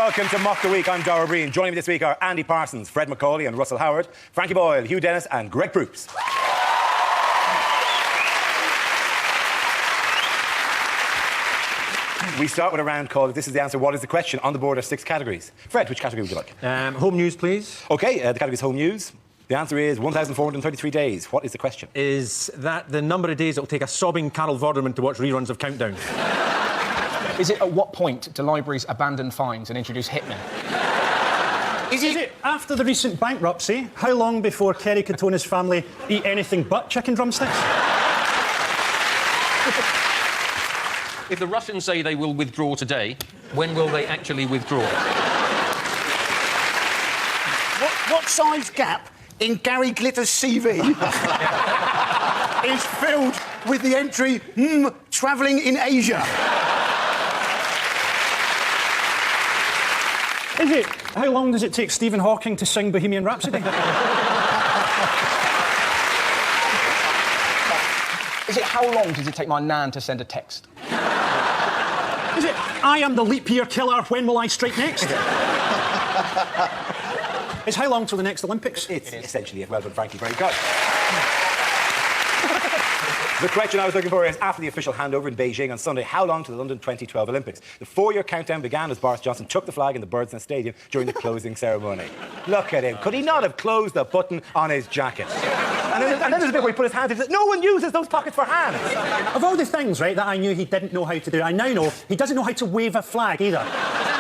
welcome to Mock the Week. I'm Dara Breen. Joining me this week are Andy Parsons, Fred McCauley and Russell Howard, Frankie Boyle, Hugh Dennis and Greg Proops. We start with a round called This is the Answer, What is the Question? On the board are 6 categories. Fred, which category would you like? Home news, please. OK, the category is home news. The answer is 1,433 days. What is the question? Is that the number of days it'll take a sobbing Carol Vorderman to watch reruns of Countdown? Is it at what point do libraries abandon fines and introduce hitmen? Is it after the recent bankruptcy? How long before Kerry Katona's family eat anything but chicken drumsticks? If the Russians say they will withdraw today, when will they actually withdraw? What size gap in Gary Glitter's CV is filled with the entry, travelling in Asia? Is it? How long does it take Stephen Hawking to sing Bohemian Rhapsody? Is it how long does it take my nan to send a text? Is it, I am the leap year killer, when will I strike next? Is how long till the next Olympics? It's essentially it. Well done, Frankie. Very good. The question I was looking for is, after the official handover in Beijing on Sunday, how long to the London 2012 Olympics? The 4-year countdown began as Boris Johnson took the flag in the Bird's Nest Stadium during the closing ceremony. Look at him. Could he not have closed the button on his jacket? And then there's a bit where he put his hand in. No one uses those pockets for hands. Of all the things, right, that I knew he didn't know how to do, I now know he doesn't know how to wave a flag either.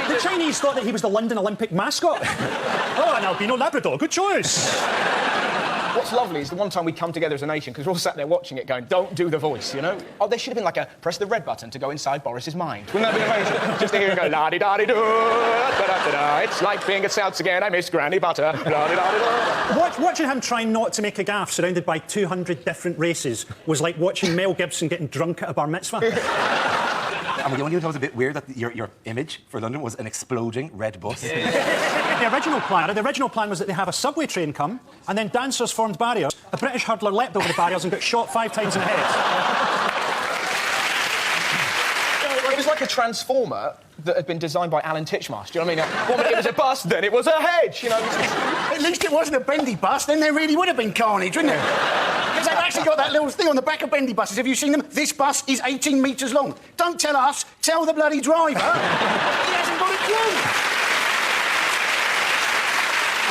The Chinese thought that he was the London Olympic mascot. Oh, an albino Labrador. Good choice. What's lovely is the one time we come together as a nation, because we're all sat there watching it going, don't do the voice, you know? Oh, there should have been like a press the red button to go inside Boris's mind. Wouldn't that have been amazing? Just to hear him go, la-di-da-di-doo, da-da-da-da, it's like being at Souths again, I miss Granny Butter, la-di-da-di-da. Watching him try not to make a gaffe surrounded by 200 different races was like watching Mel Gibson getting drunk at a bar mitzvah. And the only thing that was a bit weird that your image for London was an exploding red bus. The original plan was that they have a subway train come, and then dancers formed barriers. A British hurdler leapt over the barriers and got shot 5 times in the head. It was like a transformer that had been designed by Alan Titchmarsh. Do you know what I mean? One minute it was a bus, then it was a hedge, you know? At least it wasn't a bendy bus, then there really would have been carnage, wouldn't there? Because they've actually got that little thing on the back of bendy buses. Have you seen them? This bus is 18 metres long. Don't tell us, tell the bloody driver. He hasn't got a clue.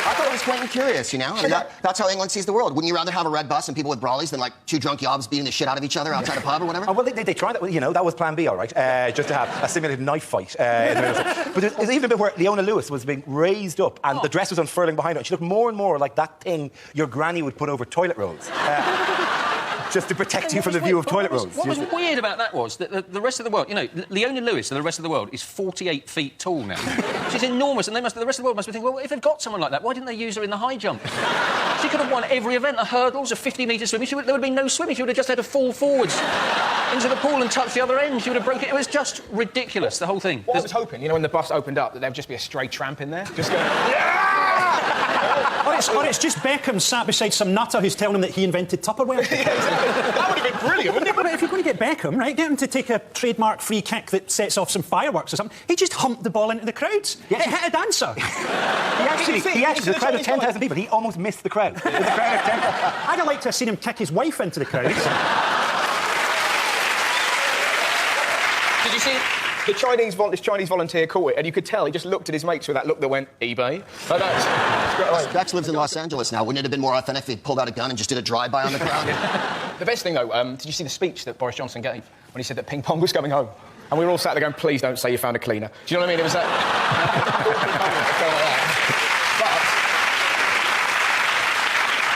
I thought it was quaint and curious, you know? I mean, that's how England sees the world. Wouldn't you rather have a red bus and people with brawlies than, like, 2 drunk yobs beating the shit out of each other outside a pub or whatever? Oh, well, they tried that. You know, that was plan B, all right, just to have a simulated knife fight. In the middle. But there's even a bit where Leona Lewis was being raised up and the dress was unfurling behind her. She looked more and more like that thing your granny would put over toilet rolls. Just to protect you from the view of toilet rolls. What was weird about that was that the rest of the world, you know, Leona Lewis and the rest of the world is 48 feet tall now. She's enormous, and the rest of the world must be thinking, well, if they've got someone like that, why didn't they use her in the high jump? She could have won every event, the hurdles, a 50-metre swimming. There would have been no swimming. She would have just had to fall forwards into the pool and touch the other end. She would have broken it. It was just ridiculous, the whole thing. What I was hoping, you know, when the bus opened up, that there would just be a stray tramp in there, just going, yeah! Or it's just Beckham sat beside some nutter who's telling him that he invented Tupperware. That would have been brilliant, wouldn't it? But if you're going to get Beckham, right, get him to take a trademark free kick that sets off some fireworks or something. He just humped the ball into the crowds. Yeah. It hit a dancer. He actually, the crowd of 10,000 people, he almost missed the crowd. I'd have liked to have seen him kick his wife into the crowds. Did you see this Chinese volunteer caught it, and you could tell he just looked at his mates with that look that went, eBay? Bex lives in Los Angeles now. Wouldn't it have been more authentic if he pulled out a gun and just did a drive-by on the crowd? The best thing, though, did you see the speech that Boris Johnson gave when he said that ping pong was coming home? And we were all sat there going, please don't say you found a cleaner. Do you know what I mean? It was that...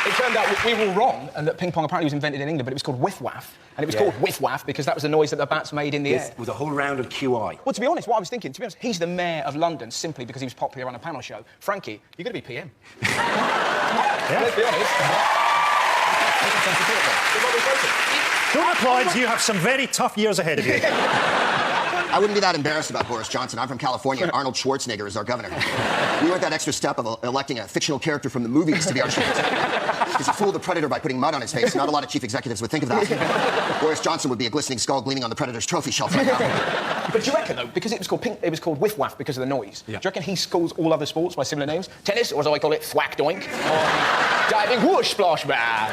It turned out we were all wrong, and that ping pong apparently was invented in England, but it was called whiff-waff. And it was called whiff-waff because that was the noise that the bats made in the air. It was a whole round of QI. Well, to be honest, what I was thinking, he's the mayor of London simply because he was popular on a panel show. Frankie, you're going to be PM. Let's be honest. Don't applaud, you have some very tough years ahead of you. I wouldn't be that embarrassed about Boris Johnson. I'm from California, and Arnold Schwarzenegger is our governor. We went that extra step of electing a fictional character from the movies to be our chief executive. Because he fooled the Predator by putting mud on his face. Not a lot of chief executives would think of that. Boris Johnson would be a glistening skull gleaming on the Predator's trophy shelf right now. But do you reckon, though, because it was called Whiff Waff because of the noise, do you reckon he calls all other sports by similar names? Tennis, or as I call it, thwack doink? Or diving, whoosh, splash, bah.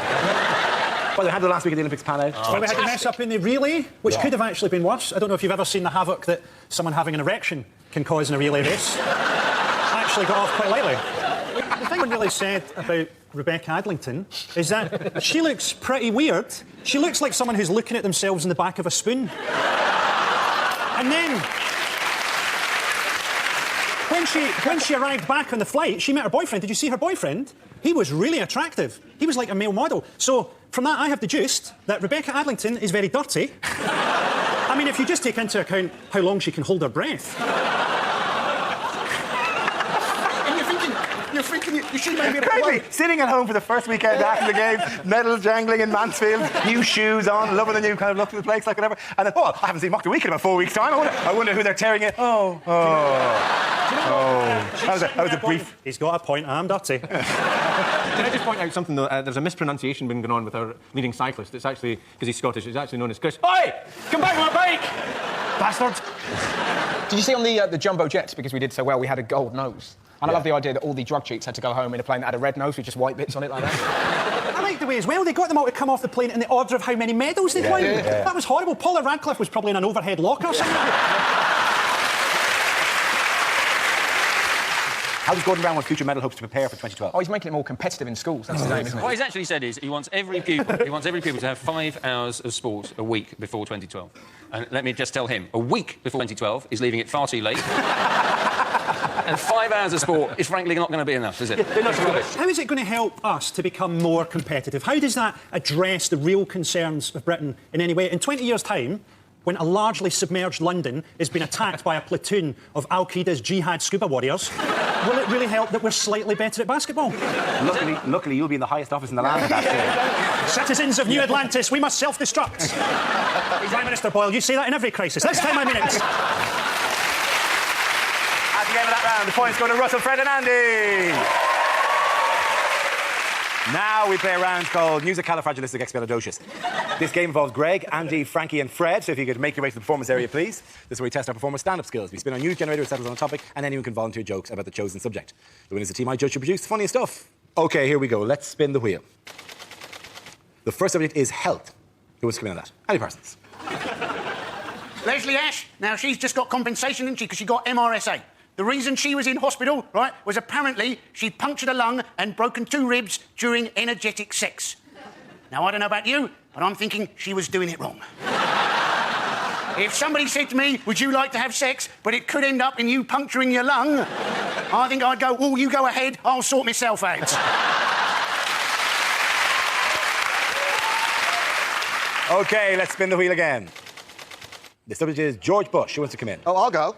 Well, they had the last week of the Olympics pan out. Well, we had to mess up in the relay, which could have actually been worse. I don't know if you've ever seen the havoc that someone having an erection can cause in a relay race. I actually got off quite lightly. The thing one really said about Rebecca Adlington is that she looks pretty weird. She looks like someone who's looking at themselves in the back of a spoon. And then, when she arrived back on the flight, she met her boyfriend. Did you see her boyfriend? He was really attractive. He was like a male model. So, from that, I have deduced that Rebecca Adlington is very dirty. I mean, if you just take into account how long she can hold her breath. You're thinking she may be Crazy. Sitting at home for the first weekend after the game, medals jangling in Mansfield, new shoes on, loving the new kind of look to the place, like whatever. And then, I haven't seen Mock the Week in about 4 weeks' time. I wonder who they're tearing it. That was a brief. He's got a point. I'm dirty. Can I just point out something, though? There's a mispronunciation been going on with our leading cyclist. It's actually, because he's Scottish, it's actually known as Chris. Oi! Come back with my bike! Bastard! Did you see on the jumbo jets, because we did so well, we had a gold nose? And I love the idea that all the drug cheats had to go home in a plane that had a red nose with just white bits on it like that. I like the way as well they got them all to come off the plane in the order of how many medals they'd won. That was horrible. Paula Radcliffe was probably in an overhead locker or something. How does Gordon Brown want future medal hopes to prepare for 2012? Oh, he's making it more competitive in schools. That's his aim, isn't it? What he's actually said is he wants every pupil to have 5 hours of sport a week before 2012. And let me just tell him, a week before 2012 is leaving it far too late. And 5 hours of sport is frankly not going to be enough, is it? How is it going to help us to become more competitive? How does that address the real concerns of Britain in any way? In 20 years' time, when a largely submerged London is being attacked by a platoon of Al-Qaeda's jihad scuba warriors, will it really help that we're slightly better at basketball? Luckily, you'll be in the highest office in the land at that stage. Citizens of New Atlantis, we must self-destruct. Prime Minister Boyle, you say that in every crisis. Let's time my minutes. At the end of that round, the points go to Russell, Fred and Andy. Now we play a round called Musicalifragilisticexpialidocious. This game involves Greg, Andy, Frankie and Fred, so if you could make your way to the performance area, please. This is where we test our performers' stand-up skills. We spin our news generator, it settles on a topic, and anyone can volunteer jokes about the chosen subject. The winner is the team I judge to produce funniest stuff. OK, here we go. Let's spin the wheel. The first subject is health. Who wants to come in on that? Andy Parsons. Leslie Ash. Now, she's just got compensation, didn't she? Because she got MRSA. The reason she was in hospital, right, was apparently she punctured a lung and broken 2 ribs during energetic sex. Now, I don't know about you, but I'm thinking she was doing it wrong. If somebody said to me, would you like to have sex, but it could end up in you puncturing your lung, I think I'd go, oh, you go ahead, I'll sort myself out. OK, let's spin the wheel again. The subject is George Bush. Who wants to come in? Oh, I'll go.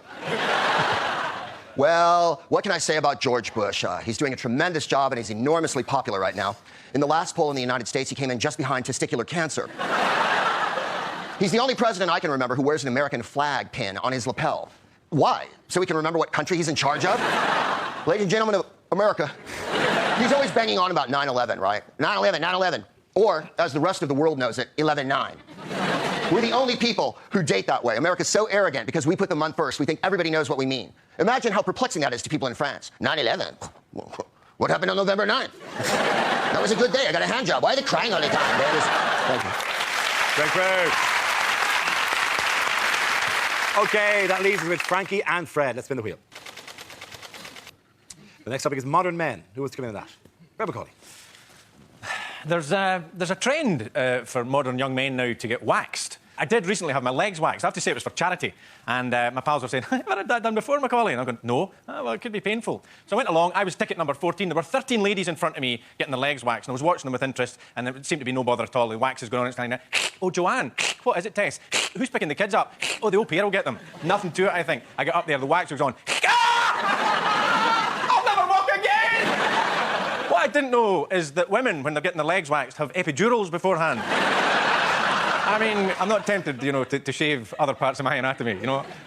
Well, what can I say about George Bush? He's doing a tremendous job and he's enormously popular right now. In the last poll in the United States, he came in just behind testicular cancer. He's the only president I can remember who wears an American flag pin on his lapel. Why? So he can remember what country he's in charge of? Ladies and gentlemen of America, he's always banging on about 9/11, right? 9/11, 9/11. Or, as the rest of the world knows it, 11/9. We're the only people who date that way. America's so arrogant because we put the month first. We think everybody knows what we mean. Imagine how perplexing that is to people in France. 9/11. What happened on November 9th? That was a good day. I got a hand job. Why are they crying all the time? Thank you. Great. OK, that leaves us with Frankie and Fred. Let's spin the wheel. The next topic is modern men. Who wants to come in on that? Rebel Colley. There's a trend for modern young men now to get waxed. I did recently have my legs waxed. I have to say it was for charity. And my pals were saying, have you had that done before, Macaulay? And I'm going, no. Oh, well, it could be painful. So I went along. I was ticket number 14. There were 13 ladies in front of me getting their legs waxed. And I was watching them with interest. And it seemed to be no bother at all. The wax is going on. It's kind of, oh, Joanne. What is it, Tess? Who's picking the kids up? Oh, the au pair will get them. Nothing to it, I think. I got up there. The wax was on. I'll never walk again! What I didn't know is that women, when they're getting their legs waxed, have epidurals beforehand. I mean, I'm not tempted, to shave other parts of my anatomy,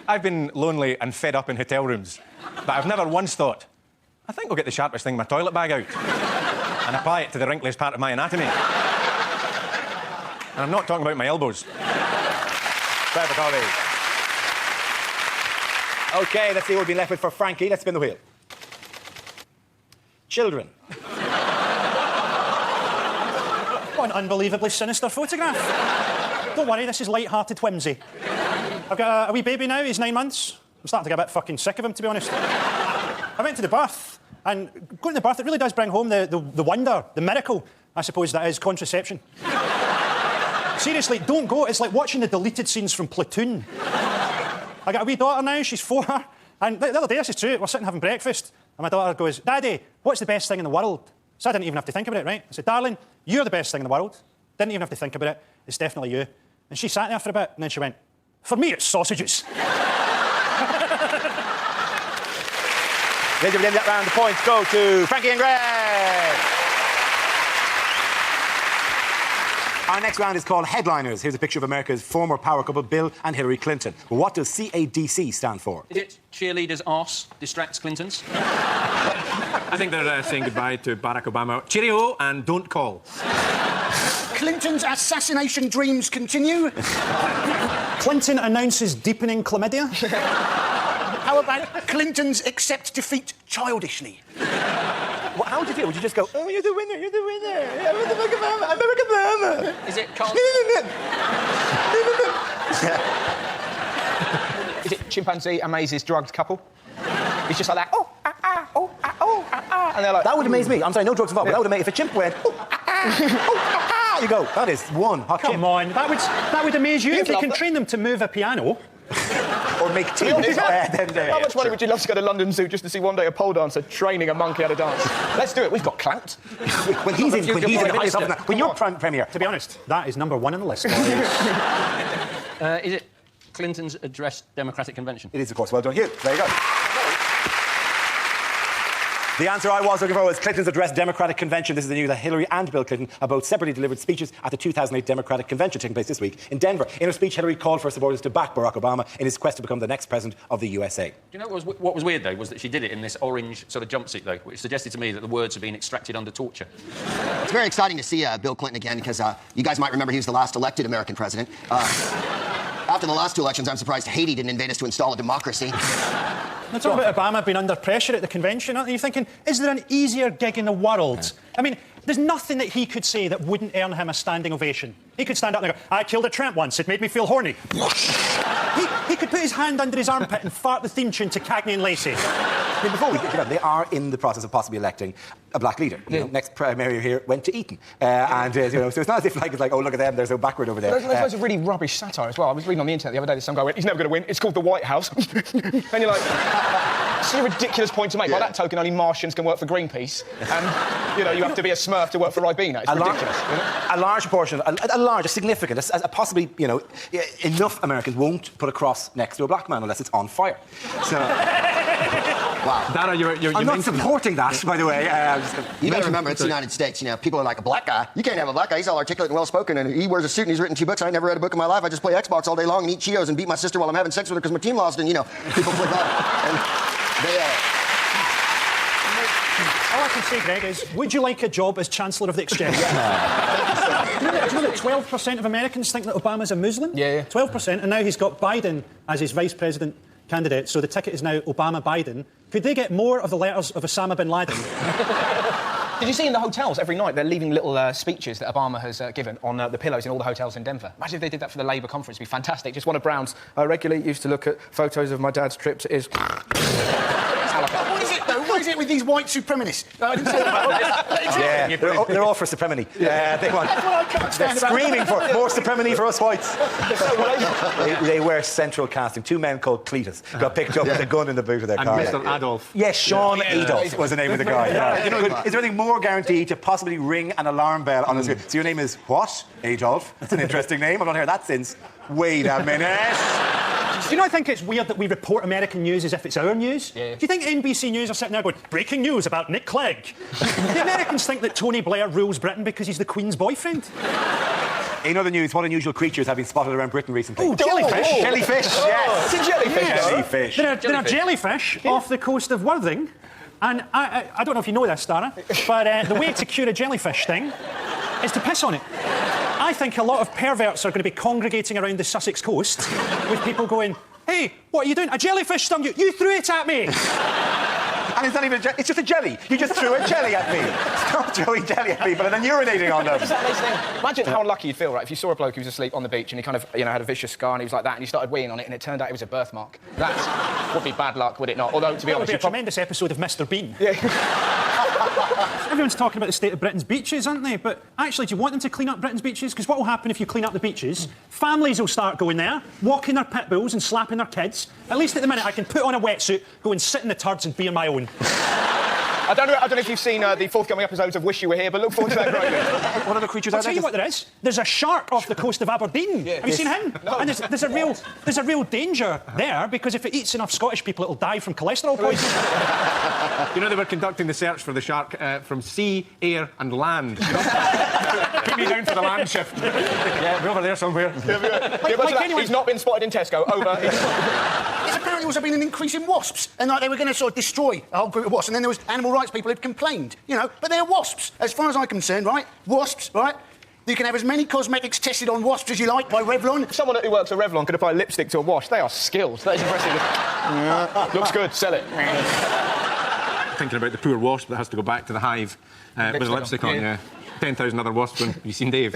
I've been lonely and fed up in hotel rooms, but I've never once thought, I think I'll get the sharpest thing in my toilet bag out and apply it to the wrinkliest part of my anatomy. And I'm not talking about my elbows. Perfect, Ollie. OK, let's see what we've been left with for Frankie. Let's spin the wheel. Children. What an unbelievably sinister photograph. Don't worry, this is light-hearted whimsy. I've got a wee baby now, he's 9 months. I'm starting to get a bit fucking sick of him, to be honest. I went to the birth, and going to the birth, it really does bring home the wonder, the miracle, I suppose, that is contraception. Seriously, don't go. It's like watching the deleted scenes from Platoon. I got a wee daughter now, she's 4, and the other day, this is true, we're sitting having breakfast, and my daughter goes, Daddy, what's the best thing in the world? So I didn't even have to think about it, right? I said, darling, you're the best thing in the world. Didn't even have to think about it. It's definitely you. And she sat there for a bit, and then she went, for me, it's sausages. Ladies and gentlemen, that round, the points go to Frankie and Greg. Our next round is called Headliners. Here's a picture of America's former power couple, Bill and Hillary Clinton. Well, what does CADC stand for? Is it cheerleaders' arse distracts Clintons? I think they're saying goodbye to Barack Obama. Cheerio and don't call. Clinton's assassination dreams continue. Clinton announces deepening chlamydia. How about Clinton's accept defeat childishly? Well, how would you feel? Would you just go, oh, you're the winner, America Obama. Is it Carl? Is it chimpanzee amazes drugged couple? It's just like that. Oh, and they're like, that would amaze me. I'm sorry, no drugs involved, but that would amaze me. If a chimp went, you go, that is one hot chimp. Come on, that would amaze you if you can train them to move a piano. Or make tea. How much money would you love to go to London Zoo just to see one day a pole dancer training a monkey how to dance? Let's do it. We've got clout. When he's in the highest of that. When you're premier. To be honest, that is number 1 on the list. Is it Clinton's address Democratic Convention? It is, of course. Well done, Hugh. There you go. The answer I was looking for was Clinton's address Democratic Convention. This is the news that Hillary and Bill Clinton have both separately delivered speeches at the 2008 Democratic Convention taking place this week in Denver. In her speech, Hillary called for her supporters to back Barack Obama in his quest to become the next president of the USA. Do you know what was weird, though, was that she did it in this orange sort of jumpsuit, though, which suggested to me that the words had been extracted under torture. It's very exciting to see Bill Clinton again because you guys might remember he was the last elected American president. After the last 2 elections, I'm surprised Haiti didn't invade us to install a democracy. Now, talking about Obama being under pressure at the convention, aren't you thinking, is there an easier gig in the world? I mean, there's nothing that he could say that wouldn't earn him a standing ovation. He could stand up and go, I killed a tramp once, it made me feel horny. he could put his hand under his armpit and fart the theme tune to Cagney and Lacey. I mean, before we get to that, they are in the process of possibly electing a black leader. You know, next mayor here went to Eton. So it's not as if it's like, oh, look at them, they're so backward over there. There's loads of really rubbish satire as well. I was reading on the internet the other day that some guy went, he's never going to win, it's called the White House. And you're like, it's a ridiculous point to make. By that token, only Martians can work for Greenpeace. And, you have to be a Smurf to work for Ribena. It's ridiculous. A large portion, a significant, possibly, enough Americans won't put a cross next to a black man unless it's on fire. So... Wow. I'm not supporting that, by the way. You better remember, it's the United States. People are like, a black guy? You can't have a black guy. He's all articulate and well-spoken, and he wears a suit and he's written 2 books. I never read a book in my life. I just play Xbox all day long and eat Cheetos and beat my sister while I'm having sex with her because my team lost, and, people flip out. And they, All I can say, Greg, is, would you like a job as Chancellor of the Exchange? Do you know that 12% of Americans think that Obama's a Muslim? Yeah. 12%, and now he's got Biden as his vice president candidate, so the ticket is now Obama-Biden. Could they get more of the letters of Osama bin Laden? Did you see in the hotels every night they're leaving little speeches that Obama has given on the pillows in all the hotels in Denver? Imagine if they did that for the Labour conference. It'd be fantastic. Just one of Brown's. I regularly used to look at photos of my dad's trips. What is it, though? What is it with these white supremacists? I didn't say that. Yeah, they're all for supremacy. They want. They're screaming for more supremacy for us whites. They wear central casting. 2 men called Cletus got picked up with a gun in the boot of their car. And Mr. Adolf. Yes, Sean Adolf was the name of the guy. Is there anything more guaranteed to possibly ring an alarm bell on the screen? So your name is what? Adolf. That's an interesting name. I've not heard that since. Wait a minute. Do you know, I think it's weird that we report American news as if it's our news? Yeah. Do you think NBC News are sitting there going, breaking news about Nick Clegg? The Americans think that Tony Blair rules Britain because he's the Queen's boyfriend. In other news, what unusual creatures have been spotted around Britain recently? Oh, jellyfish. Jellyfish, yes. It's a jellyfish, though. Jellyfish. There are jellyfish off the coast of Worthing. And I don't know if you know this, Dara, but the way to cure a jellyfish thing is to piss on it. I think a lot of perverts are going to be congregating around the Sussex coast with people going, hey, what are you doing? A jellyfish stung you. You threw it at me. And it's not even it's just a jelly. You just threw a jelly at me. Stop throwing jelly at people and then urinating on them. It's that nice thing. Imagine how unlucky you'd feel, right, if you saw a bloke who was asleep on the beach and he kind of, had a vicious scar and he was like that and you started weeing on it and it turned out it was a birthmark. That would be bad luck, would it not? Although, to be It would honest... be a tremendous episode of Mr. Bean. Yeah. Everyone's talking about the state of Britain's beaches, aren't they? But actually, do you want them to clean up Britain's beaches? Because what will happen if you clean up the beaches? Families will start going there, walking their pit bulls and slapping their kids. At least at the minute, I can put on a wetsuit, go and sit in the turds and be on my own. I don't know if you've seen the forthcoming episodes of Wish You Were Here, but look forward to that greatly. What other creatures I'll are tell there? you what there is. There's a shark off the coast of Aberdeen. Yeah. Have you seen him? No. And there's a real danger there because if it eats enough Scottish people, it'll die from cholesterol poisoning. You know, they were conducting the search for the shark from sea, air and land. Put me down for the land shift. Yeah, we're over there somewhere. He's not been spotted in Tesco. Over. There's apparently also been an increase in wasps, and like they were going to sort of destroy a whole group of wasps, and then there was animal rights people who'd complained, but they're wasps. As far as I'm concerned, right? Wasps, right? You can have as many cosmetics tested on wasps as you like by Revlon. Someone who works at Revlon could apply lipstick to a wash. They are skilled. That is impressive. Looks good. Sell it. Thinking about the poor wasp that has to go back to the hive with a lipstick on, yeah. 10,000 other wasps. Have you seen Dave?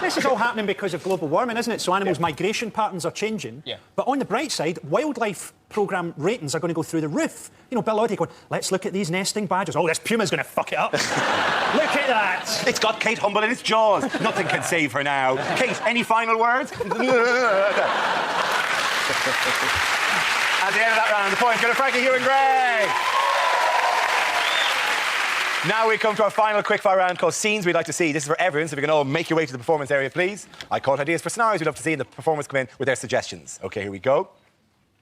This is all happening because of global warming, isn't it? So animals' migration patterns are changing. Yeah. But on the bright side, wildlife programme ratings are going to go through the roof. Bill Oddie going, let's look at these nesting badgers. Oh, this puma's going to fuck it up. Look at that. It's got Kate Humble in its jaws. Nothing can save her now. Kate, any final words? At the end of that round, the point go to Frankie, Hugh and Greg. Now we come to our final quickfire round called Scenes We'd Like to See. This is for everyone, so if you can all make your way to the performance area, please. I caught ideas for scenarios we'd love to see, and the performers come in with their suggestions. OK, here we go.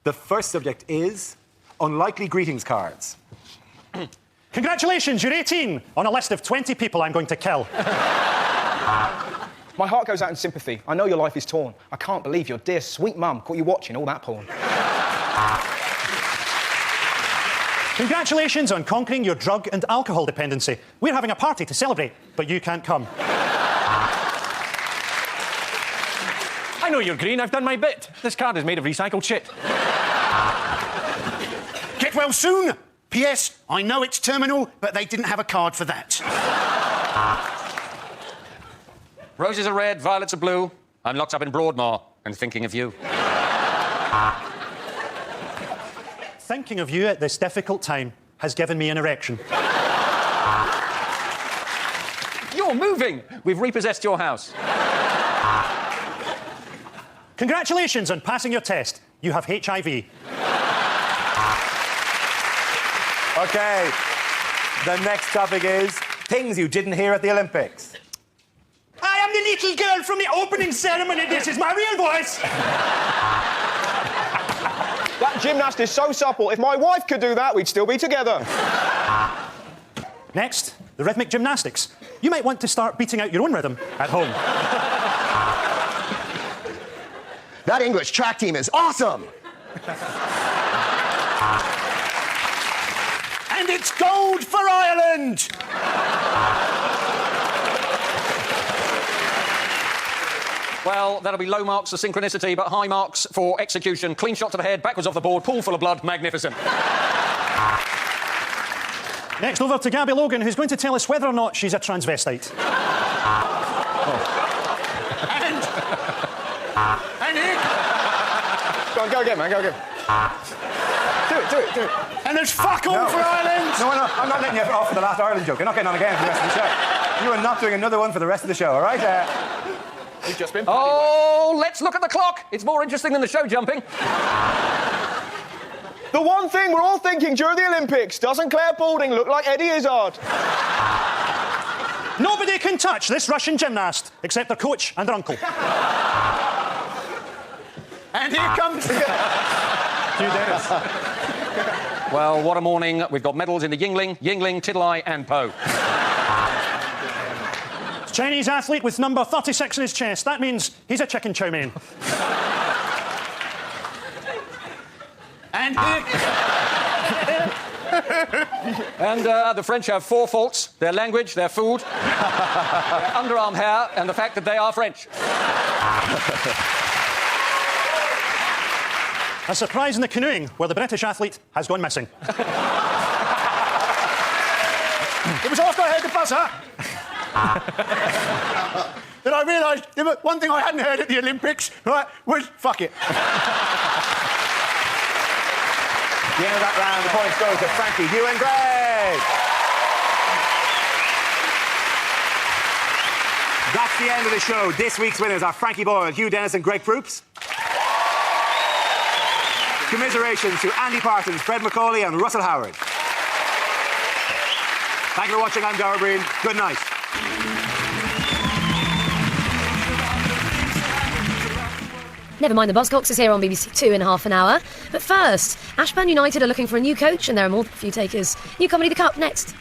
The first subject is unlikely greetings cards. Congratulations, you're 18 on a list of 20 people I'm going to kill. My heart goes out in sympathy. I know your life is torn. I can't believe your dear sweet mum caught you watching all that porn. Congratulations on conquering your drug and alcohol dependency. We're having a party to celebrate, but you can't come. I know you're green. I've done my bit. This card is made of recycled shit. Get well soon. P.S. I know it's terminal, but they didn't have a card for that. Roses are red, violets are blue. I'm locked up in Broadmoor and thinking of you. Thinking of you at this difficult time has given me an erection. You're moving. We've repossessed your house. Congratulations on passing your test. You have HIV. OK. The next topic is things you didn't hear at the Olympics. I am the little girl from the opening ceremony. This is my real voice. That gymnast is so supple. If my wife could do that, we'd still be together. Next, the rhythmic gymnastics. You might want to start beating out your own rhythm at home. That English track team is awesome! And it's gold for Ireland! Well, that'll be low marks for synchronicity, but high marks for execution. Clean shot to the head, backwards off the board, pool full of blood, magnificent. Next, over to Gabby Logan, who's going to tell us whether or not she's a transvestite. And Nick! Go again, man, go again. Do it. And there's fuck all for Ireland! No, I'm not letting you off for the last Ireland joke. You're not getting on again for the rest of the show. You are not doing another one for the rest of the show, all right? You've just been... Oh, let's look at the clock. It's more interesting than the show jumping. The one thing we're all thinking during the Olympics, doesn't Claire Balding look like Eddie Izzard? Nobody can touch this Russian gymnast, except their coach and their uncle. And here comes... Well, what a morning. We've got medals in the Yingling, Tiddly and Poe. Chinese athlete with number 36 in his chest. That means he's a chicken chow mein. And And the French have 4 faults: their language, their food, their underarm hair, and the fact that they are French. A surprise in the canoeing, where the British athlete has gone missing. it was after I heard the buzzer that I realised one thing I hadn't heard at the Olympics, right, was fuck it. The end of that round, the points go to Frankie, Hugh and Greg. That's the end of the show. This week's winners are Frankie Boyle, Hugh Dennis and Greg Proops. Commiserations to Andy Parsons, Fred Macaulay and Russell Howard. Thank you for watching. I'm Dara Breen. Good night. Never Mind the Buzzcocks is here on BBC Two in half an hour. But first, Ashburn United are looking for a new coach and there are more than a few takers. New comedy The Cup next.